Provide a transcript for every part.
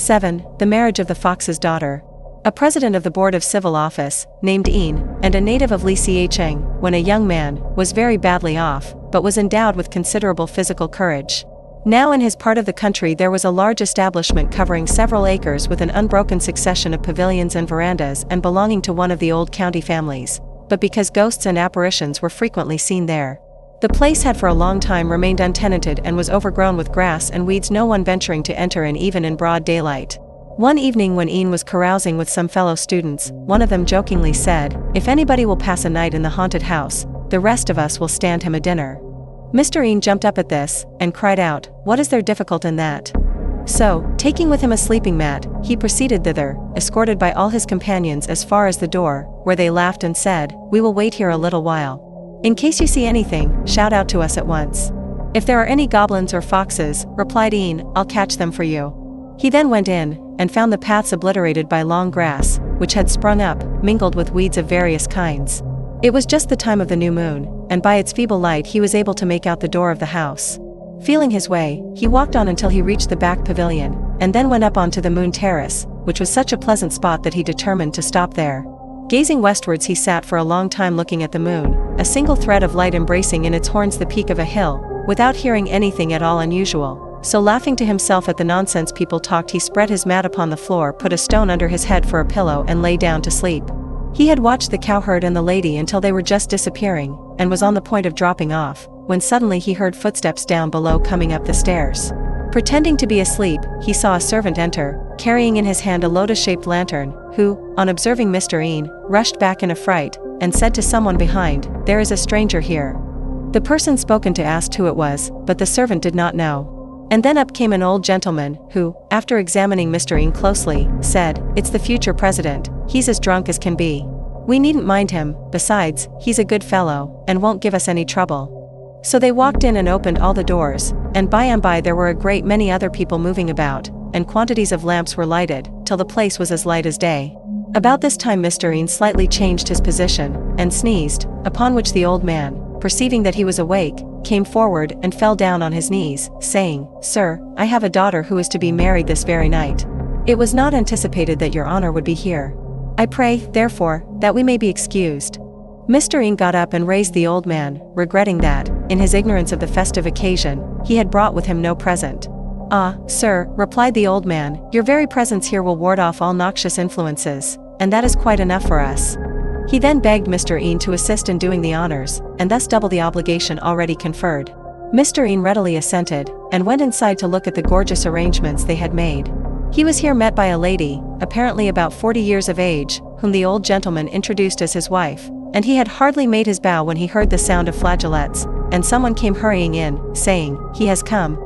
7. The marriage of the fox's daughter. A president of the Board of Civil Office, named Ian, and a native of Li Xiecheng, when a young man, was very badly off, but was endowed with considerable physical courage. Now in his part of the country there was a large establishment covering several acres with an unbroken succession of pavilions and verandas and belonging to one of the old county families, but because ghosts and apparitions were frequently seen there, the place had for a long time remained untenanted and was overgrown with grass and weeds, no one venturing to enter in even in broad daylight. One evening when Ian was carousing with some fellow students, one of them jokingly said, "If anybody will pass a night in the haunted house, the rest of us will stand him a dinner." Mr. Ian jumped up at this, and cried out, "What is there difficult in that?" So, taking with him a sleeping mat, he proceeded thither, escorted by all his companions as far as the door, where they laughed and said, "We will wait here a little while. In case you see anything, shout out to us at once." "If there are any goblins or foxes," replied Ian, "I'll catch them for you." He then went in, and found the paths obliterated by long grass, which had sprung up, mingled with weeds of various kinds. It was just the time of the new moon, and by its feeble light he was able to make out the door of the house. Feeling his way, he walked on until he reached the back pavilion, and then went up onto the moon terrace, which was such a pleasant spot that he determined to stop there. Gazing westwards he sat for a long time looking at the moon, a single thread of light embracing in its horns the peak of a hill, without hearing anything at all unusual. So laughing to himself at the nonsense people talked, he spread his mat upon the floor, put a stone under his head for a pillow and lay down to sleep. He had watched the cowherd and the lady until they were just disappearing, and was on the point of dropping off, when suddenly he heard footsteps down below coming up the stairs. Pretending to be asleep, he saw a servant enter, carrying in his hand a lotus-shaped lantern, who, on observing Mr. Ian, rushed back in a fright, and said to someone behind, "There is a stranger here." The person spoken to asked who it was, but the servant did not know. And then up came an old gentleman, who, after examining Mr. Ian closely, said, "It's the future president, he's as drunk as can be. We needn't mind him, besides, he's a good fellow, and won't give us any trouble." So they walked in and opened all the doors, and by and by there were a great many other people moving about, and quantities of lamps were lighted, till the place was as light as day. About this time Mr. Ian slightly changed his position, and sneezed, upon which the old man, perceiving that he was awake, came forward and fell down on his knees, saying, "Sir, I have a daughter who is to be married this very night. It was not anticipated that your honor would be here. I pray, therefore, that we may be excused." Mr. Ian got up and raised the old man, regretting that, in his ignorance of the festive occasion, he had brought with him no present. "Ah, sir," replied the old man, "your very presence here will ward off all noxious influences, and that is quite enough for us." He then begged Mr. Ian to assist in doing the honors, and thus double the obligation already conferred. Mr. Ian readily assented, and went inside to look at the gorgeous arrangements they had made. He was here met by a lady, apparently about 40 years of age, whom the old gentleman introduced as his wife, and he had hardly made his bow when he heard the sound of flageolets, and someone came hurrying in, saying, "He has come."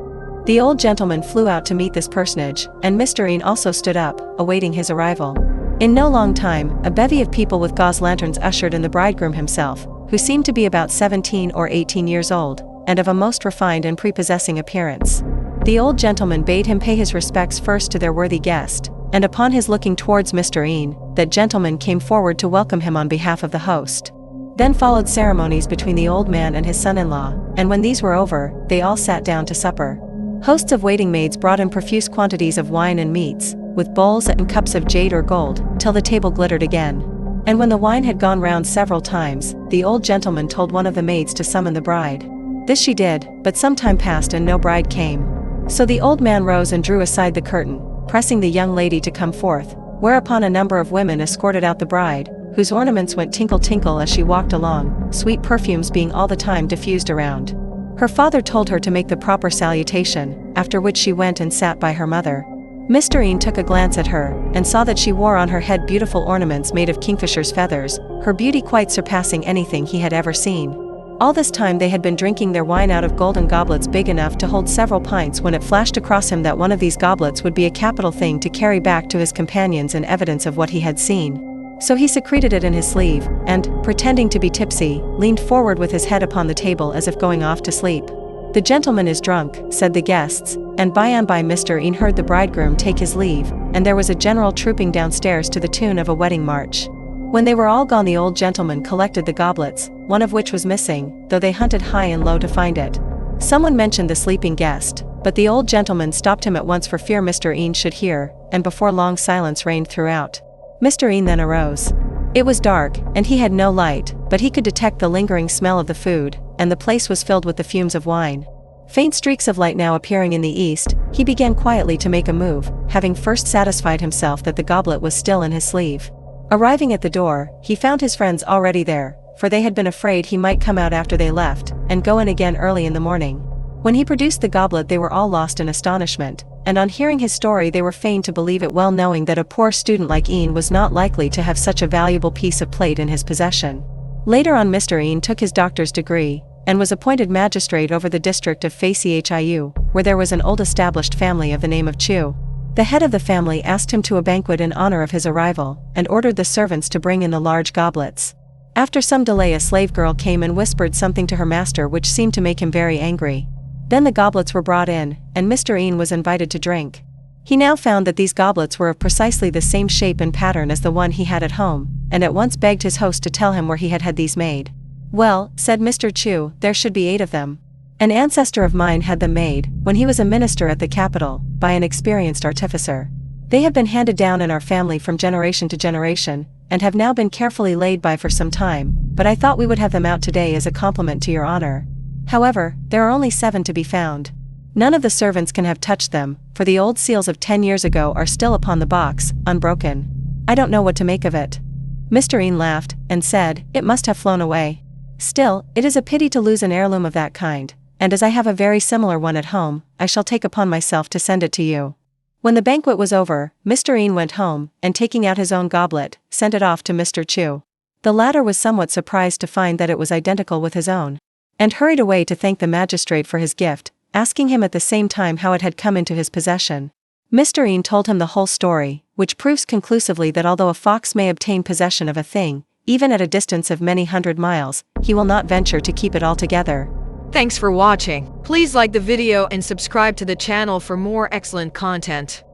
The old gentleman flew out to meet this personage, and Mr. Ian also stood up, awaiting his arrival. In no long time, a bevy of people with gauze lanterns ushered in the bridegroom himself, who seemed to be about 17 or 18 years old, and of a most refined and prepossessing appearance. The old gentleman bade him pay his respects first to their worthy guest, and upon his looking towards Mr. Ian, that gentleman came forward to welcome him on behalf of the host. Then followed ceremonies between the old man and his son-in-law, and when these were over, they all sat down to supper. Hosts of waiting maids brought in profuse quantities of wine and meats, with bowls and cups of jade or gold, till the table glittered again. And when the wine had gone round several times, the old gentleman told one of the maids to summon the bride. This she did, but some time passed and no bride came. So the old man rose and drew aside the curtain, pressing the young lady to come forth, whereupon a number of women escorted out the bride, whose ornaments went tinkle-tinkle as she walked along, sweet perfumes being all the time diffused around. Her father told her to make the proper salutation, after which she went and sat by her mother. Mr. Ian took a glance at her, and saw that she wore on her head beautiful ornaments made of kingfisher's feathers, her beauty quite surpassing anything he had ever seen. All this time they had been drinking their wine out of golden goblets big enough to hold several pints, when it flashed across him that one of these goblets would be a capital thing to carry back to his companions in evidence of what he had seen. So he secreted it in his sleeve, and, pretending to be tipsy, leaned forward with his head upon the table as if going off to sleep. "The gentleman is drunk," said the guests, and by and by Mr. Ian heard the bridegroom take his leave, and there was a general trooping downstairs to the tune of a wedding march. When they were all gone the old gentleman collected the goblets, one of which was missing, though they hunted high and low to find it. Someone mentioned the sleeping guest, but the old gentleman stopped him at once for fear Mr. Ian should hear, and before long silence reigned throughout. Mr. Ian then arose. It was dark, and he had no light, but he could detect the lingering smell of the food, and the place was filled with the fumes of wine. Faint streaks of light now appearing in the east, he began quietly to make a move, having first satisfied himself that the goblet was still in his sleeve. Arriving at the door, he found his friends already there, for they had been afraid he might come out after they left, and go in again early in the morning. When he produced the goblet, they were all lost in astonishment, and on hearing his story they were fain to believe it, well knowing that a poor student like Ian was not likely to have such a valuable piece of plate in his possession. Later on, Mr. Ian took his doctor's degree, and was appointed magistrate over the district of Chiu, where there was an old established family of the name of Chu. The head of the family asked him to a banquet in honor of his arrival, and ordered the servants to bring in the large goblets. After some delay, a slave girl came and whispered something to her master which seemed to make him very angry. Then the goblets were brought in, and Mr. Ian was invited to drink. He now found that these goblets were of precisely the same shape and pattern as the one he had at home, and at once begged his host to tell him where he had had these made. Well, said Mr. Chu, there should be 8 of them. An ancestor of mine had them made, when he was a minister at the capital, by an experienced artificer. They have been handed down in our family from generation to generation, and have now been carefully laid by for some time, but I thought we would have them out today as a compliment to your honor. However, there are only 7 to be found. None of the servants can have touched them, for the old seals of 10 years ago are still upon the box, unbroken. I don't know what to make of it. Mr. Ian laughed, and said, it must have flown away. Still, it is a pity to lose an heirloom of that kind, and as I have a very similar one at home, I shall take upon myself to send it to you. When the banquet was over, Mr. Ian went home, and taking out his own goblet, sent it off to Mr. Chu. The latter was somewhat surprised to find that it was identical with his own, and hurried away to thank the magistrate for his gift, asking him at the same time how it had come into his possession. Mr. Ian told him the whole story, which proves conclusively that although a fox may obtain possession of a thing, even at a distance of many hundred miles, he will not venture to keep it altogether. Thanks for watching. Please like the video and subscribe to the channel for more excellent content.